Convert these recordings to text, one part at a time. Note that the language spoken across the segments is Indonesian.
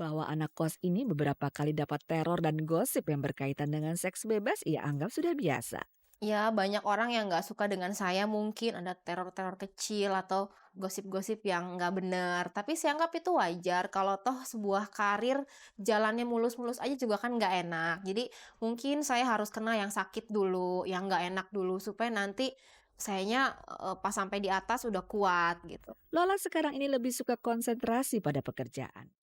Bahwa anak kos ini beberapa kali dapat teror dan gosip yang berkaitan dengan seks bebas ia anggap sudah biasa. Ya, banyak orang yang nggak suka dengan saya mungkin ada teror-teror kecil atau gosip-gosip yang nggak benar. Tapi saya anggap itu wajar kalau toh sebuah karir jalannya mulus-mulus aja juga kan nggak enak. Jadi mungkin saya harus kena yang sakit dulu, yang nggak enak dulu supaya nanti sayanya pas sampai di atas udah kuat gitu. Lola sekarang ini lebih suka konsentrasi pada pekerjaan.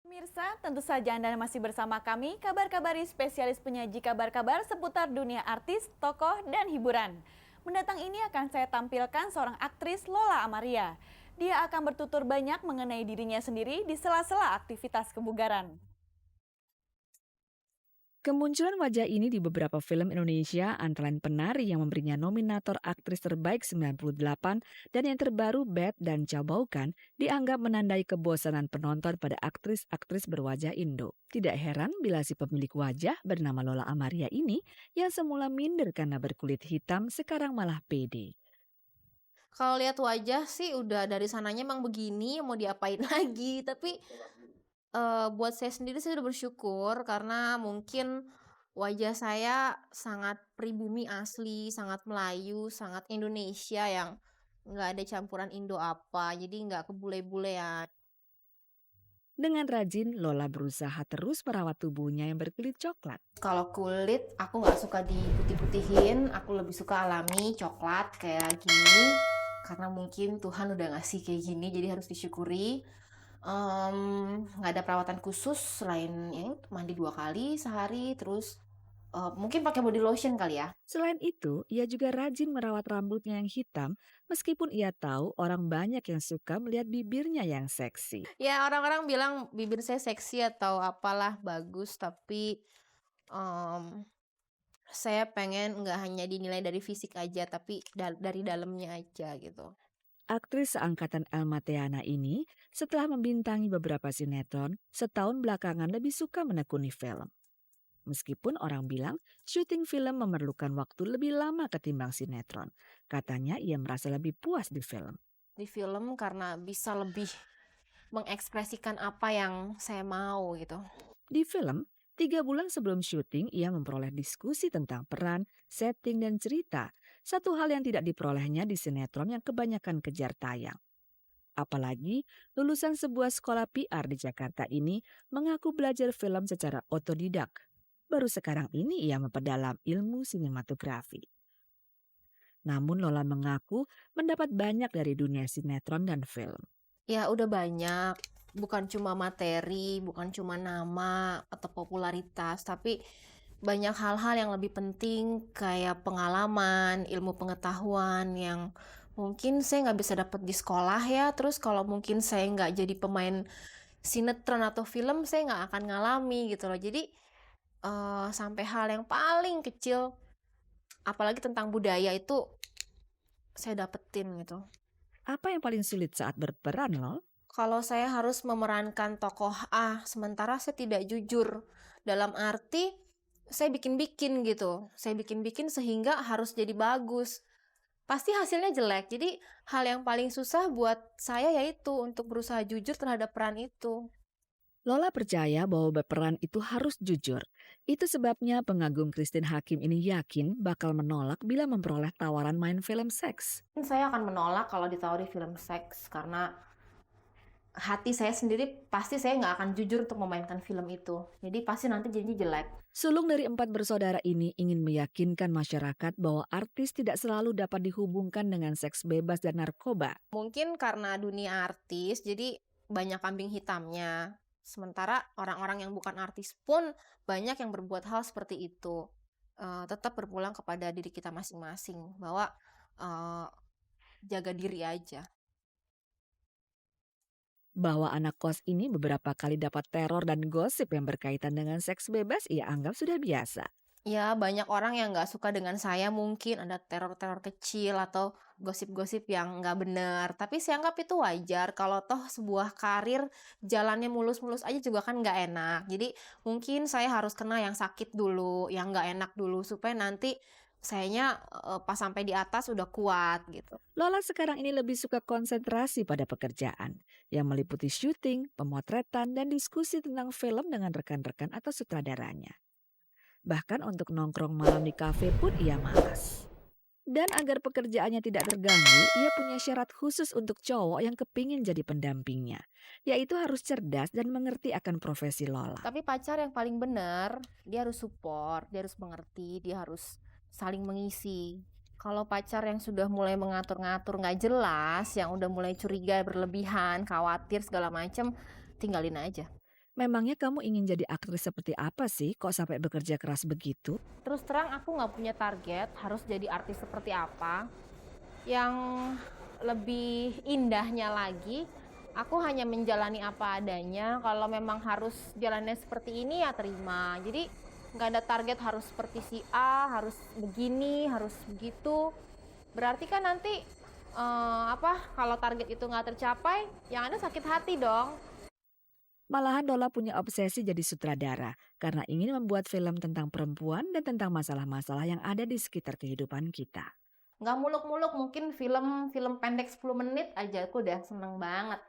Pemirsa, tentu saja Anda masih bersama kami, kabar-kabari spesialis penyaji kabar-kabar seputar dunia artis, tokoh, dan hiburan. Mendatang ini akan saya tampilkan seorang aktris Lola Amaria. Dia akan bertutur banyak mengenai dirinya sendiri di sela-sela aktivitas kebugaran. Kemunculan wajah ini di beberapa film Indonesia antara lain Penari yang memberinya nominator aktris terbaik 98 dan yang terbaru Bad dan Cabaukan dianggap menandai kebosanan penonton pada aktris-aktris berwajah Indo. Tidak heran bila si pemilik wajah bernama Lola Amaria ini yang semula minder karena berkulit hitam sekarang malah pede. Kalau lihat wajah sih udah dari sananya emang begini, mau diapain lagi. Tapi buat saya sendiri saya udah bersyukur karena mungkin wajah saya sangat pribumi asli, sangat Melayu, sangat Indonesia yang nggak ada campuran Indo apa, jadi nggak kebule-bulean. Dengan rajin, Lola berusaha terus merawat tubuhnya yang berkulit coklat. Kalau kulit aku nggak suka diputih-putihin, aku lebih suka alami, coklat kayak gini. Karena mungkin Tuhan udah ngasih kayak gini, jadi harus disyukuri. Nggak ada perawatan khusus selain ya itu, mandi 2 kali sehari, terus mungkin pakai body lotion kali ya. Selain itu, ia juga rajin merawat rambutnya yang hitam meskipun ia tahu orang banyak yang suka melihat bibirnya yang seksi. Ya orang-orang bilang bibir saya seksi atau apalah bagus, tapi mmm, saya pengen nggak hanya dinilai dari fisik aja, tapi dari dalamnya aja gitu. Aktris seangkatan Elma Theana ini setelah membintangi beberapa sinetron, setahun belakangan lebih suka menekuni film. Meskipun orang bilang syuting film memerlukan waktu lebih lama ketimbang sinetron. Katanya ia merasa lebih puas di film. Di film karena bisa lebih mengekspresikan apa yang saya mau gitu. Di film, 3 bulan sebelum syuting ia memperoleh diskusi tentang peran, setting, dan cerita. Satu hal yang tidak diperolehnya di sinetron yang kebanyakan kejar tayang. Apalagi lulusan sebuah sekolah PR di Jakarta ini mengaku belajar film secara otodidak. Baru sekarang ini ia memperdalam ilmu sinematografi. Namun Lola mengaku mendapat banyak dari dunia sinetron dan film. Ya udah banyak, bukan cuma materi, bukan cuma nama atau popularitas, tapi banyak hal-hal yang lebih penting kayak pengalaman, ilmu pengetahuan yang mungkin saya nggak bisa dapat di sekolah ya. Terus kalau mungkin saya nggak jadi pemain sinetron atau film, saya nggak akan ngalami gitu loh. Jadi sampai hal yang paling kecil, apalagi tentang budaya itu saya dapetin gitu. Apa yang paling sulit saat berperan, Lol? Kalau saya harus memerankan tokoh A, sementara saya tidak jujur. Dalam arti, saya bikin-bikin gitu. Saya bikin-bikin sehingga harus jadi bagus. Pasti hasilnya jelek. Jadi, hal yang paling susah buat saya yaitu untuk berusaha jujur terhadap peran itu. Lola percaya bahwa berperan itu harus jujur. Itu sebabnya pengagum Christine Hakim ini yakin bakal menolak bila memperoleh tawaran main film seks. Saya akan menolak kalau ditawari film seks karena hati saya sendiri pasti saya nggak akan jujur untuk memainkan film itu. Jadi pasti nanti jadinya jelek. Sulung dari 4 bersaudara ini ingin meyakinkan masyarakat bahwa artis tidak selalu dapat dihubungkan dengan seks bebas dan narkoba. Mungkin karena dunia artis, jadi banyak kambing hitamnya. Sementara orang-orang yang bukan artis pun banyak yang berbuat hal seperti itu. Tetap berpulang kepada diri kita masing-masing bahwa eh, jaga diri aja. Bahwa anak kos ini beberapa kali dapat teror dan gosip yang berkaitan dengan seks bebas ia anggap sudah biasa. Ya, banyak orang yang nggak suka dengan saya mungkin ada teror-teror kecil atau gosip-gosip yang nggak benar. Tapi saya anggap itu wajar kalau toh sebuah karir jalannya mulus-mulus aja juga kan nggak enak. Jadi mungkin saya harus kena yang sakit dulu, yang nggak enak dulu supaya nanti sayanya pas sampai di atas udah kuat gitu. Lola sekarang ini lebih suka konsentrasi pada pekerjaan yang meliputi syuting, pemotretan, dan diskusi tentang film dengan rekan-rekan atau sutradaranya. Bahkan untuk nongkrong malam di kafe pun ia malas. Dan agar pekerjaannya tidak terganggu, ia punya syarat khusus untuk cowok yang kepingin jadi pendampingnya, yaitu harus cerdas dan mengerti akan profesi Lola. Tapi pacar yang paling benar, dia harus support, dia harus mengerti, dia harus saling mengisi. Kalau pacar yang sudah mulai mengatur-ngatur nggak jelas, yang udah mulai curiga berlebihan, khawatir segala macem, tinggalin aja. Memangnya kamu ingin jadi aktris seperti apa sih kok sampai bekerja keras begitu? Terus terang aku nggak punya target harus jadi artis seperti apa. Yang lebih indahnya lagi, aku hanya menjalani apa adanya. Kalau memang harus jalannya seperti ini ya terima. Jadi nggak ada target harus seperti si A, harus begini, harus begitu. Berarti kan nanti kalau target itu nggak tercapai, yang ada sakit hati dong. Malahan Lola punya obsesi jadi sutradara karena ingin membuat film tentang perempuan dan tentang masalah-masalah yang ada di sekitar kehidupan kita. Nggak muluk-muluk, mungkin film pendek 10 menit aja aku udah seneng banget.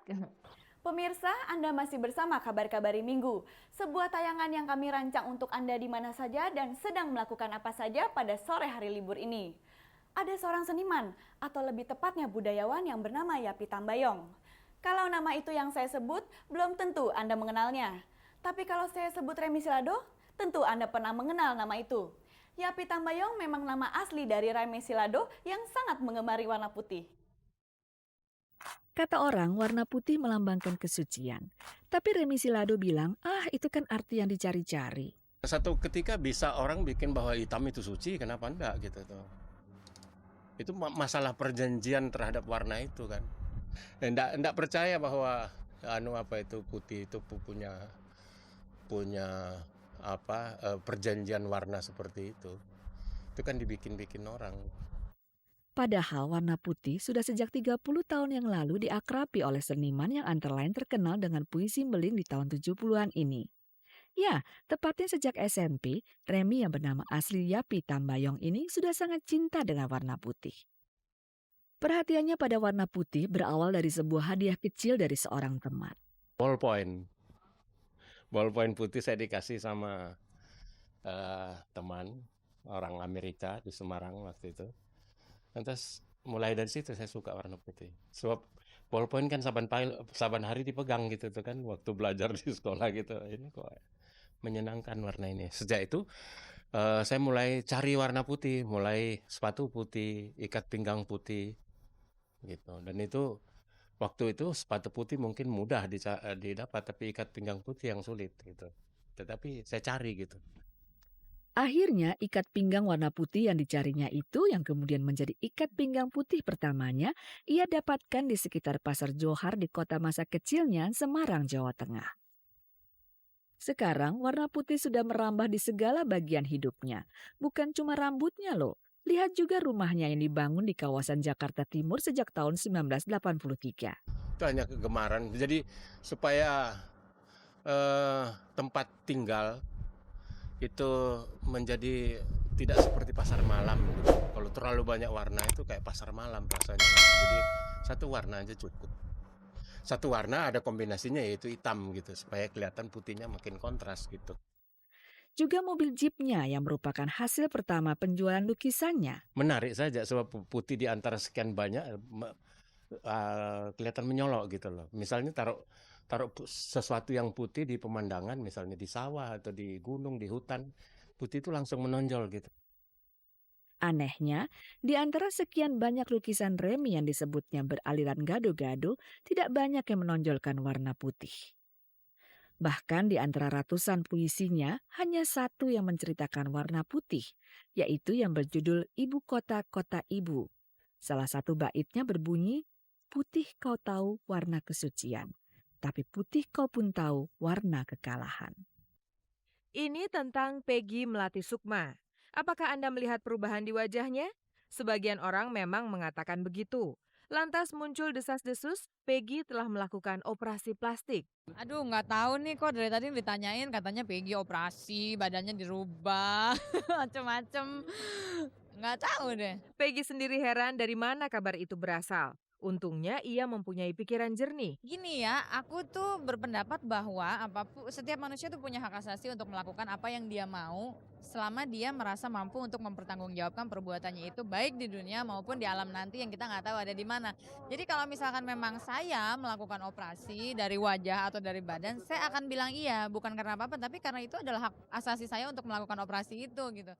Pemirsa, Anda masih bersama Kabar-Kabari Minggu, sebuah tayangan yang kami rancang untuk Anda di mana saja dan sedang melakukan apa saja pada sore hari libur ini. Ada seorang seniman, atau lebih tepatnya budayawan yang bernama Yapi Tambayong. Kalau nama itu yang saya sebut, belum tentu Anda mengenalnya. Tapi kalau saya sebut Remy Silado, tentu Anda pernah mengenal nama itu. Yapi Tambayong memang nama asli dari Remy Silado yang sangat menggemari warna putih. Kata orang, warna putih melambangkan kesucian. Tapi Remy Silado bilang, itu kan arti yang dicari-cari. Satu ketika bisa orang bikin bahwa hitam itu suci, kenapa enggak gitu tuh. Itu masalah perjanjian terhadap warna itu kan. Enggak percaya bahwa putih itu punya perjanjian warna seperti itu. Itu kan dibikin-bikin orang. Padahal warna putih sudah sejak 30 tahun yang lalu diakrabi oleh seniman yang antara lain terkenal dengan puisi Meling di tahun 70-an ini. Ya, tepatnya sejak SMP, Remy yang bernama asli Yapi Tambayong ini sudah sangat cinta dengan warna putih. Perhatiannya pada warna putih berawal dari sebuah hadiah kecil dari seorang teman. Ballpoint putih saya dikasih sama teman orang Amerika di Semarang waktu itu. Lantas mulai dari situ saya suka warna putih. Sebab ballpoint kan saban hari dipegang gitu tuh kan waktu belajar di sekolah gitu. Ini kok menyenangkan warna ini. Sejak itu saya mulai cari warna putih, mulai sepatu putih, ikat pinggang putih gitu. Dan itu waktu itu sepatu putih mungkin mudah didapat, tapi ikat pinggang putih yang sulit gitu. Tetapi saya cari gitu. Akhirnya ikat pinggang warna putih yang dicarinya itu yang kemudian menjadi ikat pinggang putih pertamanya ia dapatkan di sekitar Pasar Johar di kota masa kecilnya Semarang, Jawa Tengah. Sekarang warna putih sudah merambah di segala bagian hidupnya. Bukan cuma rambutnya loh. Lihat juga rumahnya yang dibangun di kawasan Jakarta Timur sejak tahun 1983. Itu hanya kegemaran. Jadi supaya tempat tinggal itu menjadi tidak seperti pasar malam gitu. Kalau terlalu banyak warna itu kayak pasar malam rasanya. Jadi satu warna aja cukup. Satu warna ada kombinasinya yaitu hitam gitu supaya kelihatan putihnya makin kontras gitu. Juga mobil jeepnya yang merupakan hasil pertama penjualan lukisannya. Menarik saja sebab putih di antara sekian banyak kelihatan menyolok gitu loh. Misalnya taruh sesuatu yang putih di pemandangan, misalnya di sawah atau di gunung, di hutan, putih itu langsung menonjol gitu. Anehnya, di antara sekian banyak lukisan Remy yang disebutnya beraliran gado-gado, tidak banyak yang menonjolkan warna putih. Bahkan di antara ratusan puisinya, hanya satu yang menceritakan warna putih, yaitu yang berjudul Ibu Kota Kota Ibu. Salah satu baitnya berbunyi, putih kau tahu warna kesucian, tapi putih kau pun tahu warna kekalahan. Ini tentang Peggy Melati Sukma. Apakah Anda melihat perubahan di wajahnya? Sebagian orang memang mengatakan begitu. Lantas muncul desas-desus, Peggy telah melakukan operasi plastik. Aduh, nggak tahu nih kok dari tadi ditanyain katanya Peggy operasi, badannya dirubah, macem-macem. Nggak tahu deh. Peggy sendiri heran dari mana kabar itu berasal. Untungnya ia mempunyai pikiran jernih. Gini ya, aku tuh berpendapat bahwa setiap manusia tuh punya hak asasi untuk melakukan apa yang dia mau selama dia merasa mampu untuk mempertanggungjawabkan perbuatannya itu baik di dunia maupun di alam nanti yang kita nggak tahu ada di mana. Jadi kalau misalkan memang saya melakukan operasi dari wajah atau dari badan, saya akan bilang iya, bukan karena apa-apa, tapi karena itu adalah hak asasi saya untuk melakukan operasi itu gitu.